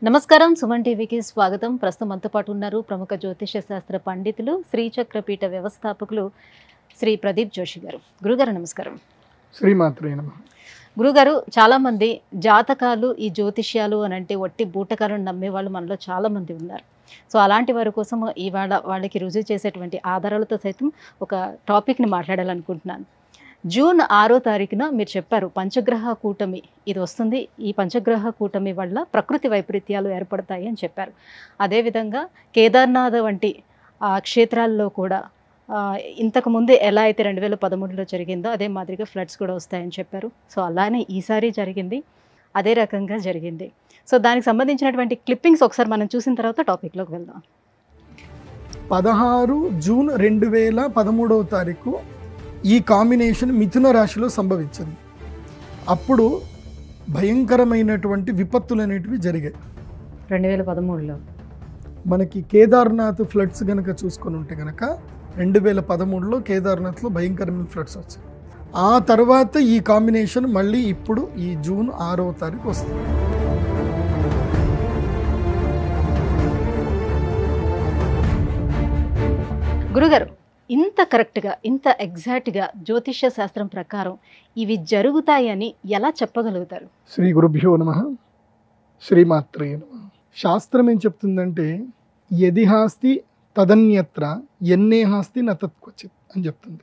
నమస్కారం సుమన్ టీవీకి స్వాగతం. ప్రస్తుతం మనతో పాటు ఉన్నారు ప్రముఖ జ్యోతిష శాస్త్ర పండితులు శ్రీచక్రపీఠ వ్యవస్థాపకులు శ్రీ ప్రదీప్ జోషి గారు. గురుగారు నమస్కారం. శ్రీమాత్రే నమః. గురుగారు, చాలా మంది జాతకాలు ఈ జ్యోతిష్యాలు అని అంటే వట్టి బూటకాలను నమ్మే వాళ్ళు మనలో చాలా మంది ఉన్నారు. సో అలాంటి వారి కోసం ఇవాళ వాళ్ళకి రుజువు చేసేటువంటి ఆధారాలతో సైతం ఒక టాపిక్ని మాట్లాడాలనుకుంటున్నాను. జూన్ 6వ తారీఖున మీరు చెప్పారు పంచగ్రహ కూటమి ఇది వస్తుంది, ఈ పంచగ్రహ కూటమి వల్ల ప్రకృతి వైపరీత్యాలు ఏర్పడతాయి అని చెప్పారు. అదేవిధంగా కేదార్నాథ్ వంటి క్షేత్రాల్లో కూడా ఇంతకుముందే ఎలా అయితే 2013లో జరిగిందో అదే మాదిరిగా ఫ్లడ్స్ కూడా వస్తాయని చెప్పారు. సో అలానే ఈసారి జరిగింది, అదే రకంగా జరిగింది. సో దానికి సంబంధించినటువంటి క్లిప్పింగ్స్ ఒకసారి మనం చూసిన తర్వాత టాపిక్లోకి వెళ్దాం. 16 జూన్ 2013వ తారీఖు ఈ కాంబినేషన్ మిథున రాశిలో సంభవించింది. అప్పుడు భయంకరమైనటువంటి విపత్తులు అనేటివి జరిగాయి 2013లో. మనకి కేదార్నాథ్ ఫ్లడ్స్ కనుక చూసుకొని ఉంటే కనుక 2013లో కేదార్నాథ్లో భయంకరమైన ఫ్లడ్స్ వచ్చాయి. ఆ తర్వాత ఈ కాంబినేషన్ మళ్ళీ ఇప్పుడు ఈ జూన్ 6వ తారీఖు వస్తుంది. గురుగారు, ఇంత కరెక్ట్గా ఇంత ఎగ్జాక్ట్గా జ్యోతిష్య శాస్త్రం ప్రకారం ఇవి జరుగుతాయని ఎలా చెప్పగలుగుతారు? శ్రీ గురుభ్యో నమః. శ్రీమాత్రే నమః. శాస్త్రం ఏం చెప్తుందంటే యదిహాస్తి తదన్యత్ర ఎన్నేహాస్తి న తత్క్వచిత్ అని చెప్తుంది.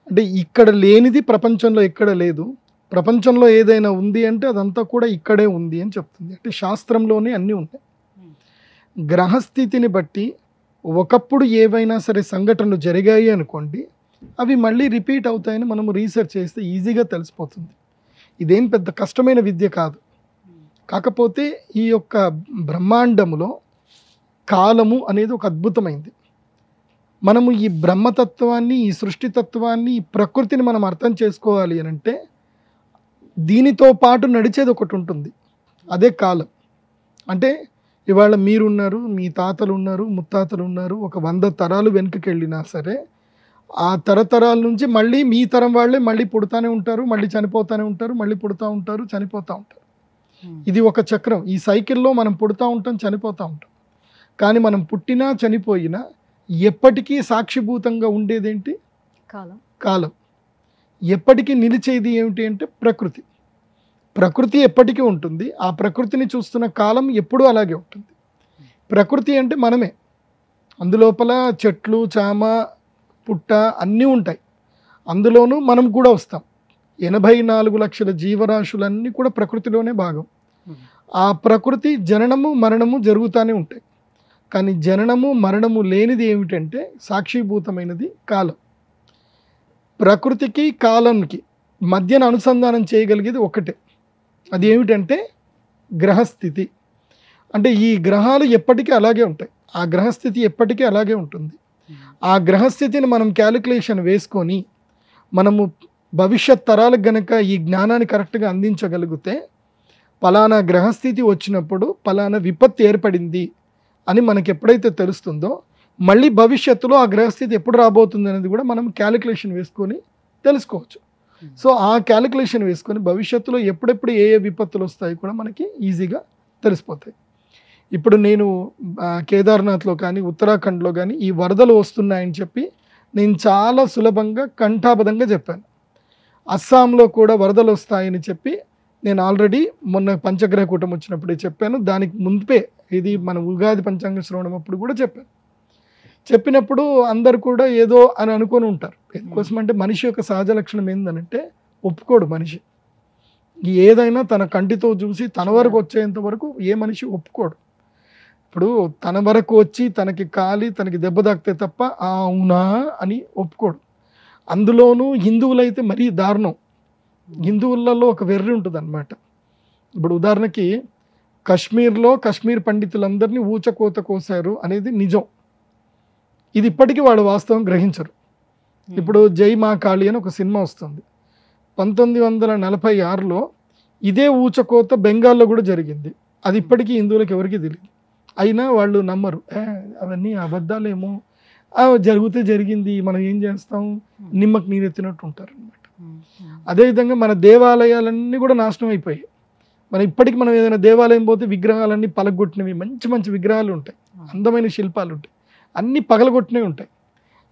అంటే ఇక్కడ లేనిది ప్రపంచంలో ఎక్కడ లేదు, ప్రపంచంలో ఏదైనా ఉంది అంటే అదంతా కూడా ఇక్కడే ఉంది అని చెప్తుంది. అంటే శాస్త్రంలోనే అన్నీ ఉంటాయి. గ్రహస్థితిని బట్టి ఒకప్పుడు ఏవైనా సరే సంఘటనలు జరిగాయి అనుకోండి, అవి మళ్ళీ రిపీట్ అవుతాయని మనము రీసెర్చ్ చేస్తే ఈజీగా తెలిసిపోతుంది. ఇదేం పెద్ద కష్టమైన విద్య కాదు. కాకపోతే ఈ యొక్క బ్రహ్మాండములో కాలము అనేది ఒక అద్భుతమైంది. మనము ఈ బ్రహ్మతత్వాన్ని, ఈ సృష్టితత్వాన్ని, ఈ ప్రకృతిని మనం అర్థం చేసుకోవాలి అని అంటే దీనితో పాటు నడిచేది ఒకటి ఉంటుంది, అదే కాలం. అంటే ఇవాళ మీరున్నారు, మీ తాతలు ఉన్నారు, ముత్తాతలు ఉన్నారు, ఒక 100 తరాలు వెనుకకి వెళ్ళినా సరే ఆ తరతరాల నుంచి మళ్ళీ మీ తరం వాళ్ళే మళ్ళీ పుడతానే ఉంటారు, మళ్ళీ చనిపోతూనే ఉంటారు, మళ్ళీ పుడతా ఉంటారు, చనిపోతూ ఉంటారు. ఇది ఒక చక్రం. ఈ సైకిల్లో మనం పుడతా ఉంటాం, చనిపోతూ ఉంటాం. కానీ మనం పుట్టినా చనిపోయినా ఎప్పటికీ సాక్షిభూతంగా ఉండేదేంటి? కాలం. ఎప్పటికీ నిలిచేది ఏమిటి అంటే ప్రకృతి. ప్రకృతి ఎప్పటికీ ఉంటుంది. ఆ ప్రకృతిని చూస్తున్న కాలం ఎప్పుడూ అలాగే ఉంటుంది. ప్రకృతి అంటే మనమే. అందులోపల చెట్లు, చామ, పుట్ట అన్నీ ఉంటాయి. అందులోనూ మనం కూడా వస్తాం. 84 లక్షల జీవరాశులన్నీ కూడా ప్రకృతిలోనే భాగం. ఆ ప్రకృతి జననము మరణము జరుగుతూనే ఉంటాయి. కానీ జననము మరణము లేనిది ఏమిటంటే సాక్షిభూతమైనది కాలం. ప్రకృతికి కాలంకి మధ్యన అనుసంధానం చేయగలిగేది ఒకటే, అది ఏమిటంటే గ్రహస్థితి. అంటే ఈ గ్రహాలు ఎప్పటికీ అలాగే ఉంటాయి, ఆ గ్రహస్థితి ఎప్పటికీ అలాగే ఉంటుంది. ఆ గ్రహస్థితిని మనం క్యాలిక్యులేషన్ వేసుకొని మనము భవిష్యత్ తరాలకు గనక ఈ జ్ఞానాన్ని కరెక్ట్గా అందించగలిగితే పలానా గ్రహస్థితి వచ్చినప్పుడు పలానా విపత్తు ఏర్పడింది అని మనకి ఎప్పుడైతే తెలుస్తుందో మళ్ళీ భవిష్యత్తులో ఆ గ్రహస్థితి ఎప్పుడు రాబోతుంది అనేది కూడా మనం క్యాలిక్యులేషన్ వేసుకొని తెలుసుకోవచ్చు. సో ఆ క్యాలిక్యులేషన్ వేసుకొని భవిష్యత్తులో ఎప్పుడెప్పుడు ఏ ఏ విపత్తులు వస్తాయి కూడా మనకి ఈజీగా తెలిసిపోతాయి. ఇప్పుడు నేను కేదార్నాథ్లో కానీ ఉత్తరాఖండ్లో కానీ ఈ వరదలు వస్తున్నాయని చెప్పి నేను చాలా సులభంగా కంఠాబద్ధంగా చెప్పాను. అస్సాంలో కూడా వరదలు వస్తాయని చెప్పి నేను ఆల్రెడీ మొన్న పంచగ్రహ కూటమి వచ్చినప్పుడే చెప్పాను. దానికి ముందే ఇది మన ఉగాది పంచాంగ శ్రవణం అప్పుడు కూడా చెప్పాను. చెప్పినప్పుడు అందరు కూడా ఏదో అని అనుకొని ఉంటారు. ఎందుకోసం అంటే మనిషి యొక్క సహజ లక్షణం ఏంటంటే ఒప్పుకోడు మనిషి. ఏదైనా తన కంటితో చూసి తన వరకు వచ్చేంత వరకు ఏ మనిషి ఒప్పుకోడు. ఇప్పుడు తన వరకు వచ్చి తనకి కాలి తనకి దెబ్బ తాకితే తప్ప అవునా అని ఒప్పుకోడు. అందులోనూ హిందువులైతే మరీ దారుణం. హిందువులలో ఒక వెర్రి ఉంటుంది అన్నమాట. ఇప్పుడు ఉదాహరణకి కాశ్మీర్లో కాశ్మీర్ పండితులందరినీ ఊచకోత కోసారు అనేది నిజం. ఇది ఇప్పటికీ వాళ్ళు వాస్తవం గ్రహించరు. ఇప్పుడు జై మా కాళీ అని ఒక సినిమా వస్తుంది. 1946లో ఇదే ఊచకోత బెంగాల్లో కూడా జరిగింది. అది ఇప్పటికీ హిందువులకు ఎవరికి తెలియదు. అయినా వాళ్ళు నమ్మరు. అవన్నీ అబద్ధాలేమో, జరిగితే జరిగింది, మనం ఏం చేస్తాం, నిమ్మకు నీరెత్తినట్టు ఉంటారు అనమాట. అదేవిధంగా మన దేవాలయాలన్నీ కూడా నాశనం అయిపోయాయి. మనం ఇప్పటికి మనం ఏదైనా దేవాలయం పోతే విగ్రహాలన్నీ పలగొట్టినవి, మంచి మంచి విగ్రహాలు ఉంటాయి, అందమైన శిల్పాలు ఉంటాయి, అన్నీ పగలగొట్టినవి ఉంటాయి.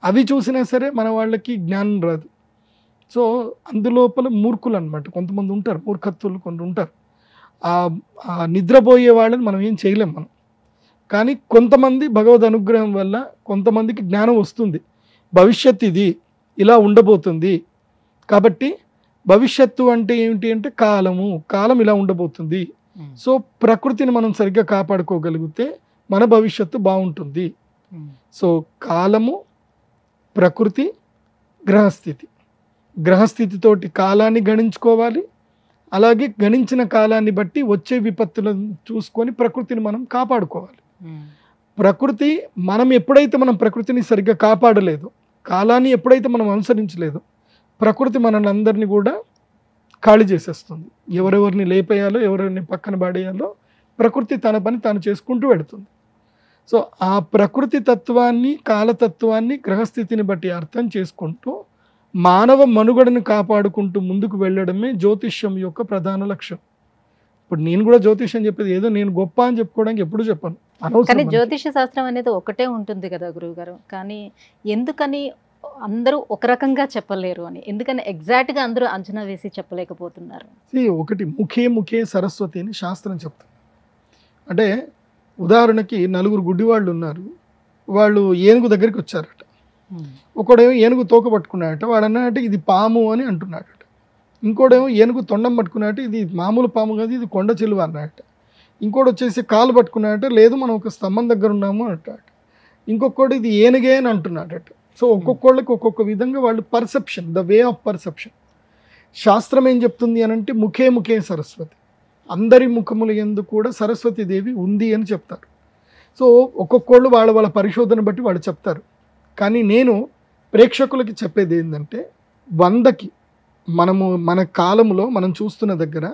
అవి చూసినా సరే మన వాళ్ళకి జ్ఞానం రాదు. సో అందులోపల మూర్ఖులు అనమాట కొంతమంది ఉంటారు, మూర్ఖత్వులు కొంత ఉంటారు. ఆ నిద్రపోయే వాళ్ళని మనం ఏం చేయలేం మనం. కానీ కొంతమంది భగవద్ అనుగ్రహం వల్ల కొంతమందికి జ్ఞానం వస్తుంది. భవిష్యత్తు ఇది ఇలా ఉండబోతుంది, కాబట్టి భవిష్యత్తు అంటే ఏమిటి అంటే కాలం ఇలా ఉండబోతుంది. సో ప్రకృతిని మనం సరిగ్గా కాపాడుకోగలిగితే మన భవిష్యత్తు బాగుంటుంది. సో కాలము, ప్రకృతి, గ్రహస్థితితోటి కాలాన్ని గణించుకోవాలి. అలాగే గణించిన కాలాన్ని బట్టి వచ్చే విపత్తులను చూసుకొని ప్రకృతిని మనం కాపాడుకోవాలి. ప్రకృతి మనం ఎప్పుడైతే మనం ప్రకృతిని సరిగ్గా కాపాడలేదు, కాలాన్ని ఎప్పుడైతే మనం అనుసరించలేదు, ప్రకృతి మనల్ని అందరినీ కూడా ఖాళీ చేసేస్తుంది. ఎవరెవరిని లేపేయాలో, ఎవరెవరిని పక్కన పడేయాలో ప్రకృతి తన పని తాను చేసుకుంటూ వెళుతుంది. సో ఆ ప్రకృతి తత్వాన్ని, కాలతత్వాన్ని, గ్రహస్థితిని బట్టి అర్థం చేసుకుంటూ మానవ మనుగడను కాపాడుకుంటూ ముందుకు వెళ్ళడమే జ్యోతిష్యం యొక్క ప్రధాన లక్ష్యం. ఇప్పుడు నేను కూడా జ్యోతిష్యం చెప్పేది ఏదో నేను గొప్ప అని చెప్పుకోవడానికి ఎప్పుడు చెప్పను. కానీ జ్యోతిష శాస్త్రం అనేది ఒకటే ఉంటుంది కదా గురువుగారు. కానీ ఎందుకని అందరూ ఒక రకంగా చెప్పలేరు అని, ఎందుకని ఎగ్జాక్ట్గా అందరూ అంచనా వేసి చెప్పలేకపోతున్నారు? ఒకటి ముఖే సరస్వతి అని శాస్త్రం చెప్తుంది. అంటే ఉదాహరణకి 4 గుడ్డివాళ్ళు ఉన్నారు, వాళ్ళు ఏనుగు దగ్గరికి వచ్చారట. ఒకడేమో ఏనుగు తోక పట్టుకున్నాడట, వాడు అన్నాడట ఇది పాము అని అంటున్నాడట. ఇంకోడేమో ఏనుగు తొండం పట్టుకున్నాడట, ఇది మామూలు పాము కాదు, ఇది కొండ చిలువ అన్నాడట. ఇంకోటి వచ్చేసి కాలు పట్టుకున్నాడట, లేదు మనం ఒక స్తంభం దగ్గర ఉన్నాము అంటాడట. ఇంకొకటి ఇది ఏనుగే అని అంటున్నాడట. సో ఒక్కొక్కళ్ళకి ఒక్కొక్క విధంగా వాళ్ళు perception, the way of perception. శాస్త్రం ఏం చెప్తుంది అని అంటే ముఖే సరస్వతి, అందరి ముఖముల యందు కూడా సరస్వతి దేవి ఉంది అని చెప్తారు. సో ఒక్కొక్కళ్ళు వాళ్ళ పరిశోధన బట్టి వాళ్ళు చెప్తారు. కానీ నేను ప్రేక్షకులకి చెప్పేది ఏంటంటే 100కి మన కాలంలో మనం చూస్తున్న దగ్గర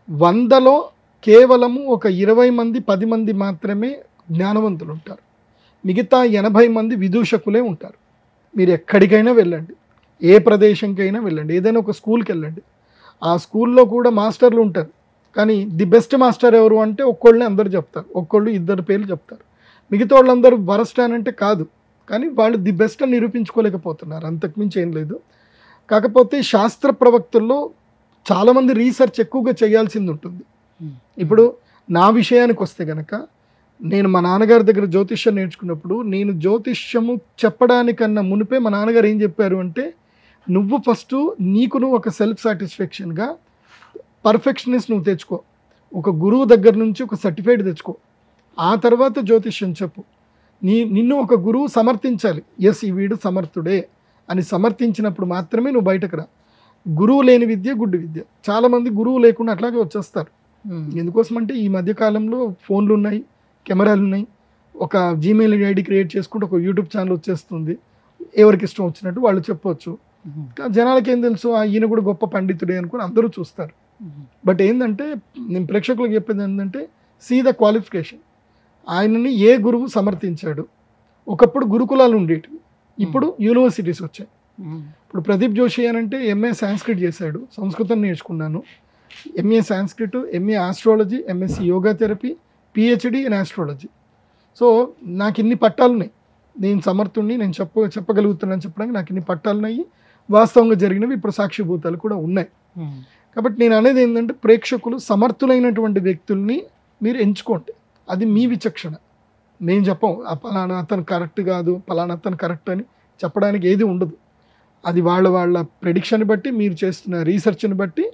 100లో కేవలము ఒక 20 మంది 10 మంది మాత్రమే జ్ఞానవంతులు ఉంటారు. మిగతా 80 మంది విదూషకులే ఉంటారు. మీరు ఎక్కడికైనా వెళ్ళండి, ఏ ప్రదేశంకైనా వెళ్ళండి, ఏదైనా ఒక స్కూల్కి వెళ్ళండి, ఆ స్కూల్లో కూడా మాస్టర్లు ఉంటారు. కానీ ది బెస్ట్ మాస్టర్ ఎవరు అంటే ఒక్కళ్ళని అందరు చెప్తారు, ఒక్కళ్ళు 2 పేర్లు చెప్తారు. మిగతా వాళ్ళందరూ వరస్ట్ అని అంటే కాదు, కానీ వాళ్ళు ది బెస్ట్ అని నిరూపించుకోలేకపోతున్నారు, అంతకుమించి ఏం లేదు. కాకపోతే శాస్త్ర ప్రవక్తల్లో చాలామంది రీసెర్చ్ ఎక్కువగా చేయాల్సింది ఉంటుంది. ఇప్పుడు నా విషయానికి వస్తే కనుక, నేను మా నాన్నగారి దగ్గర జ్యోతిష్యం నేర్చుకున్నప్పుడు, నేను జ్యోతిష్యము చెప్పడానికన్నా మునిపే మా నాన్నగారు ఏం చెప్పారు అంటే, నువ్వు ఫస్ట్ నువ్వు ఒక సెల్ఫ్ సాటిస్ఫాక్షన్గా పర్ఫెక్షనిస్ట్ నువ్వు తెచ్చుకో, ఒక గురువు దగ్గర నుంచి ఒక సర్టిఫైడ్ తెచ్చుకో, ఆ తర్వాత జ్యోతిష్యం చెప్పు. నిన్ను ఒక గురువు సమర్థించాలి, ఎస్ ఈ వీడు సమర్థుడే అని సమర్థించినప్పుడు మాత్రమే నువ్వు బయటకు రా. గురువు లేని విద్య గుడ్డి విద్య. చాలామంది గురువు లేకుండా అట్లాగే వచ్చేస్తారు. ఎందుకోసం అంటే ఈ మధ్యకాలంలో ఫోన్లు ఉన్నాయి, కెమెరాలు ఉన్నాయి, ఒక జీమెయిల్ ఐడి క్రియేట్ చేసుకుంటే ఒక యూట్యూబ్ ఛానల్ వచ్చేస్తుంది, ఎవరికి ఇష్టం వచ్చినట్టు వాళ్ళు చెప్పవచ్చు. జనాలకి ఏం తెలుసు, ఈయన కూడా గొప్ప పండితుడే అనుకుని అందరూ చూస్తారు. బట్ ఏంటంటే నేను ప్రేక్షకులకు చెప్పేది ఏంటంటే, సీ ద క్వాలిఫికేషన్. ఆయనని ఏ గురువు సమర్థించాడు. ఒకప్పుడు గురుకులాలు ఉండేటివి, ఇప్పుడు యూనివర్సిటీస్ వచ్చాయి. ఇప్పుడు ప్రదీప్ జోషి అని అంటే ఎంఏ సాంస్క్రిట్ చేశాడు, సంస్కృతం నేర్చుకున్నాను, MA Sanskrit, MA astrology, MSc yoga therapy, PhD in astrology. So నాకు ఇన్ని పట్టాలున్నాయి, నేను సమర్థుణ్ణి, నేను చెప్పగలుగుతున్నాను చెప్పడానికి నాకు ఇన్ని పట్టాలున్నాయి. వాస్తవంగా జరిగినవి ఇప్పుడు సాక్షిభూతాలు కూడా ఉన్నాయి. కాబట్టి నేను అనేది ఏంటంటే, ప్రేక్షకులు సమర్థులైనటువంటి వ్యక్తుల్ని మీరు ఎంచుకోండి, అది మీ విచక్షణ. మేము చెప్పం పలానా అతను కరెక్ట్ కాదు, పలానా అతను కరెక్ట్ అని చెప్పడానికి ఏది ఉండదు. అది వాళ్ళ ప్రెడిక్షన్ బట్టి, మీరు చేస్తున్న రీసెర్చ్ని బట్టి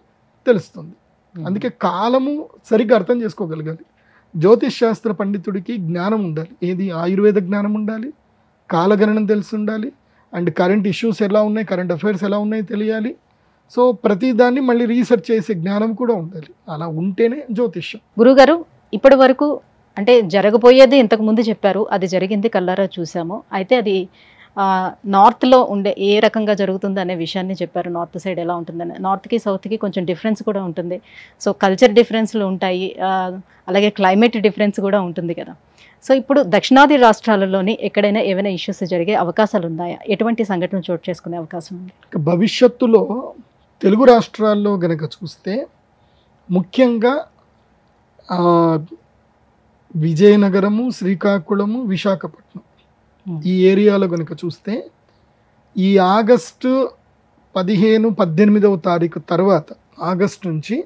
తెలుస్తుంది. అందుకే కాలము సరిగ్గా అర్థం చేసుకోగలగాలి. జ్యోతిష్ శాస్త్ర పండితుడికి జ్ఞానం ఉండాలి, ఏది ఆయుర్వేద జ్ఞానం ఉండాలి, కాలగణనం తెలిసి ఉండాలి, అండ్ కరెంట్ ఇష్యూస్ ఎలా ఉన్నాయి, కరెంట్ అఫైర్స్ ఎలా ఉన్నాయి తెలియాలి. సో ప్రతిదాన్ని మళ్ళీ రీసెర్చ్ చేసే జ్ఞానం కూడా ఉండాలి. అలా ఉంటేనే జ్యోతిష్యం. గురుగారు, ఇప్పటి వరకు అంటే జరగబోయేది ఇంతకు ముందు చెప్పారు, అది జరిగింది, కల్లారా చూసాము. అయితే అది నార్త్లో ఉండే ఏ రకంగా జరుగుతుంది అనే విషయాన్ని చెప్పారు. నార్త్ సైడ్ ఎలా ఉంటుందని, నార్త్కి సౌత్కి కొంచెం డిఫరెన్స్ కూడా ఉంటుంది. సో కల్చర్ డిఫరెన్స్లు ఉంటాయి, అలాగే క్లైమేట్ డిఫరెన్స్ కూడా ఉంటుంది కదా. సో ఇప్పుడు దక్షిణాది రాష్ట్రాలలోని ఎక్కడైనా ఏమైనా ఇష్యూస్ జరిగే అవకాశాలు ఉన్నాయా? ఎటువంటి సంఘటనలు చోటు చేసుకునే అవకాశం ఉంది? భవిష్యత్తులో తెలుగు రాష్ట్రాల్లో గనక చూస్తే ముఖ్యంగా ఆ, విజయనగరము, శ్రీకాకుళము, విశాఖపట్నం ఈ ఏరియాలో కనుక చూస్తే ఈ ఆగస్టు 15-18వ తారీఖు తర్వాత ఆగస్టు నుంచి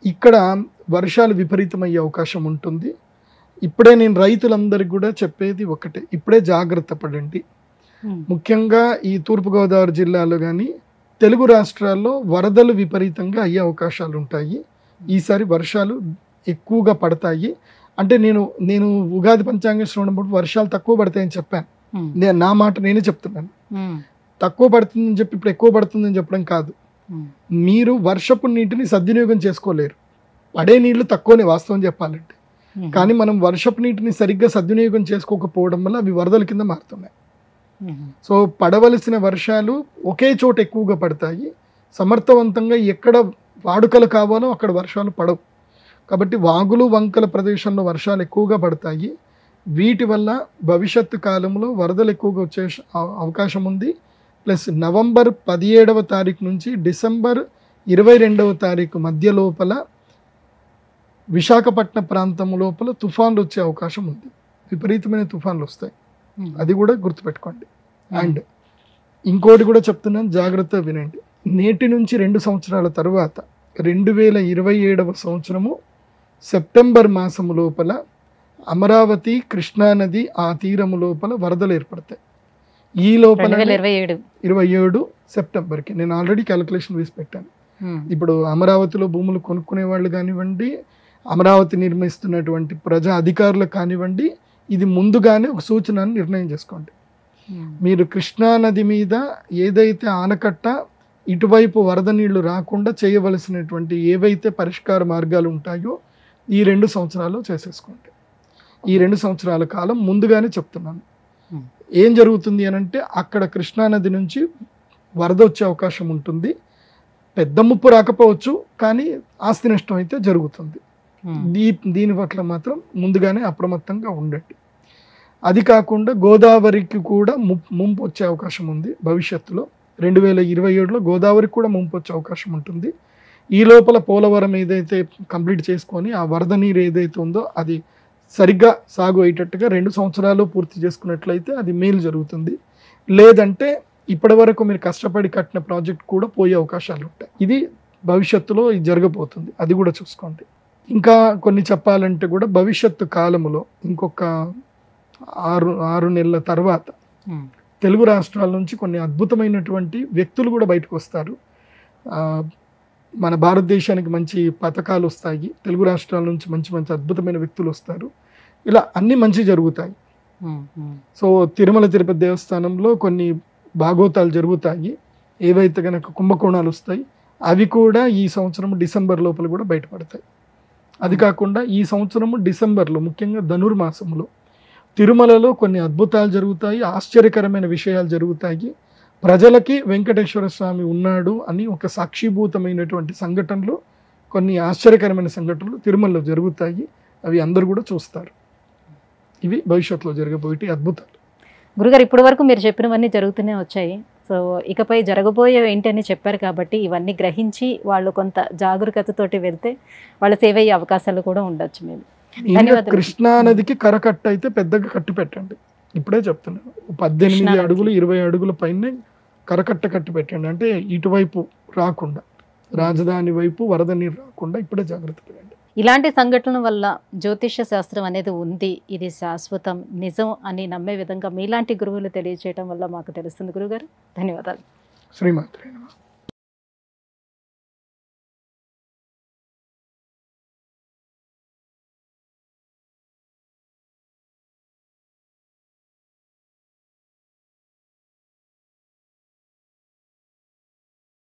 ఇక్కడ వర్షాలు విపరీతమయ్యే అవకాశం ఉంటుంది. ఇప్పుడే నేను రైతులందరికీ కూడా చెప్పేది ఒకటే, ఇప్పుడే జాగ్రత్త పడండి. ముఖ్యంగా ఈ తూర్పుగోదావరి జిల్లాలో కానీ తెలుగు రాష్ట్రాల్లో వరదలు విపరీతంగా అయ్యే అవకాశాలు ఉంటాయి. ఈసారి వర్షాలు ఎక్కువగా పడతాయి. అంటే నేను ఉగాది పంచాంగ శ్రవణప్పుడు వర్షాలు తక్కువ పడతాయని చెప్పాను. నా మాట నేనే చెప్తున్నాను. తక్కువ పడుతుందని చెప్పి ఇప్పుడు ఎక్కువ పడుతుందని చెప్పడం కాదు. మీరు వర్షపు నీటిని సద్వినియోగం చేసుకోలేరు. పడే నీళ్లు తక్కువనే వాస్తవం చెప్పాలంటే. కానీ మనం వర్షపు నీటిని సరిగ్గా సద్వినియోగం చేసుకోకపోవడం వల్ల అవి వరదల కింద మారుతున్నాయి. సో పడవలసిన వర్షాలు ఒకే చోట ఎక్కువగా పడతాయి. సమర్థవంతంగా ఎక్కడ వాడుకలు కావాలో అక్కడ వర్షాలు పడవు. కాబట్టి వాగులు వంకల ప్రదేశంలో వర్షాలు ఎక్కువగా పడతాయి. వీటి వల్ల భవిష్యత్తు కాలంలో వరదలు ఎక్కువగా వచ్చే అవకాశం ఉంది. ప్లస్ నవంబర్ 17వ తారీఖు నుంచి డిసెంబర్ 22వ తారీఖు మధ్య లోపల విశాఖపట్నం ప్రాంతం లోపల తుఫాన్లు వచ్చే అవకాశం ఉంది. విపరీతమైన తుఫాన్లు వస్తాయి. అది కూడా గుర్తుపెట్టుకోండి. అండ్ ఇంకోటి కూడా చెప్తున్నాను, జాగ్రత్త వినండి. నేటి నుంచి 2 సంవత్సరాల తర్వాత 2027వ సంవత్సరము సెప్టెంబర్ మాసము లోపల అమరావతి, కృష్ణానది ఆ తీరము లోపల వరదలు ఏర్పడతాయి. ఈ లోపల 27 సెప్టెంబర్కి నేను ఆల్రెడీ క్యాలిక్యులేషన్ వేసి పెట్టాను. ఇప్పుడు అమరావతిలో భూములు కొనుక్కునే వాళ్ళు కానివ్వండి, అమరావతి నిర్మిస్తున్నటువంటి ప్రజా అధికారులు కానివ్వండి, ఇది ముందుగానే ఒక సూచనను నిర్ణయం చేసుకోండి. మీరు కృష్ణానది మీద ఏదైతే ఆనకట్ట ఇటువైపు వరద నీళ్లు రాకుండా చేయవలసినటువంటి ఏవైతే పరిష్కార మార్గాలు ఉంటాయో ఈ 2 సంవత్సరాలు చేసేసుకోండి. ఈ 2 సంవత్సరాల కాలం ముందుగానే చెప్తున్నాను. ఏం జరుగుతుంది అని అంటే అక్కడ కృష్ణానది నుంచి వరద వచ్చే అవకాశం ఉంటుంది. పెద్ద ముప్పు రాకపోవచ్చు, కానీ ఆస్తి నష్టం అయితే జరుగుతుంది. దీని పట్ల మాత్రం ముందుగానే అప్రమత్తంగా ఉండండి. అది కాకుండా గోదావరికి కూడా ముంపు వచ్చే అవకాశం ఉంది. భవిష్యత్తులో 2027లో గోదావరికి కూడా ముంపు వచ్చే అవకాశం ఉంటుంది. ఈ లోపల పోలవరం ఏదైతే కంప్లీట్ చేసుకొని ఆ వరద నీరు ఏదైతే ఉందో అది సరిగ్గా సాగు అయ్యేటట్టుగా 2 సంవత్సరాలు పూర్తి చేసుకున్నట్లయితే అది మేలు జరుగుతుంది. లేదంటే ఇప్పటి వరకు మీరు కష్టపడి కట్టిన ప్రాజెక్ట్ కూడా పోయే అవకాశాలు ఉంటాయి. ఇది భవిష్యత్తులో ఇది జరగబోతుంది. అది కూడా చూసుకోండి. ఇంకా కొన్ని చెప్పాలంటే కూడా భవిష్యత్తు కాలంలో ఇంకొక 6 నెలల తర్వాత తెలుగు రాష్ట్రాల నుంచి కొన్ని అద్భుతమైనటువంటి వ్యక్తులు కూడా బయటకు వస్తారు. మన భారతదేశానికి మంచి పథకాలు వస్తాయి. తెలుగు రాష్ట్రాల నుంచి మంచి మంచి అద్భుతమైన వ్యక్తులు వస్తారు. ఇలా అన్ని మంచి జరుగుతాయి. సో తిరుమల తిరుపతి దేవస్థానంలో కొన్ని భాగోతాలు జరుగుతాయి. ఏవైతే కనుక కుంభకోణాలు వస్తాయి అవి కూడా ఈ సంవత్సరం డిసెంబర్ లోపల కూడా బయటపడతాయి. అది కాకుండా ఈ సంవత్సరము డిసెంబర్లో ముఖ్యంగా ధనుర్మాసంలో తిరుమలలో కొన్ని అద్భుతాలు జరుగుతాయి. ఆశ్చర్యకరమైన విషయాలు జరుగుతాయి. ప్రజలకి వెంకటేశ్వర స్వామి ఉన్నాడు అని ఒక సాక్షిభూతమైనటువంటి సంఘటనలు, కొన్ని ఆశ్చర్యకరమైన సంఘటనలు తిరుమలలో జరుగుతాయి. అవి అందరూ కూడా చూస్తారు. ఇవి భవిష్యత్తులో జరగబోయే అద్భుతాలు. గురుగారు, ఇప్పటి వరకు మీరు చెప్పినవన్నీ జరుగుతూనే వచ్చాయి. సో ఇకపై జరగబోయే ఏంటని చెప్పారు కాబట్టి ఇవన్నీ గ్రహించి వాళ్ళు కొంత జాగరూకతతోటి వెళ్తే వాళ్ళ సేవ అయ్యే అవకాశాలు కూడా ఉండొచ్చు. మేము కృష్ణానదికి కరకట్ట అయితే పెద్దగా కట్టి పెట్టండి. ఇప్పుడే చెప్తున్నాను, 18 అడుగులు 20 అడుగుల పైన కరకట్ట కట్టి పెట్టండి. అంటే ఇటువైపు రాకుండా, రాజధాని వైపు వరద నీరు రాకుండా ఇప్పుడే జాగ్రత్త పడండి. ఇలాంటి సంఘటనల వల్ల జ్యోతిష్య శాస్త్రం అనేది ఉంది, ఇది శాశ్వతం, నిజం అని నమ్మే విధంగా మీలాంటి గురువులు తెలియజేయడం వల్ల మాకు తెలుస్తుంది. గురుగారు, ధన్యవాదాలు. శ్రీమాత్రే నమః.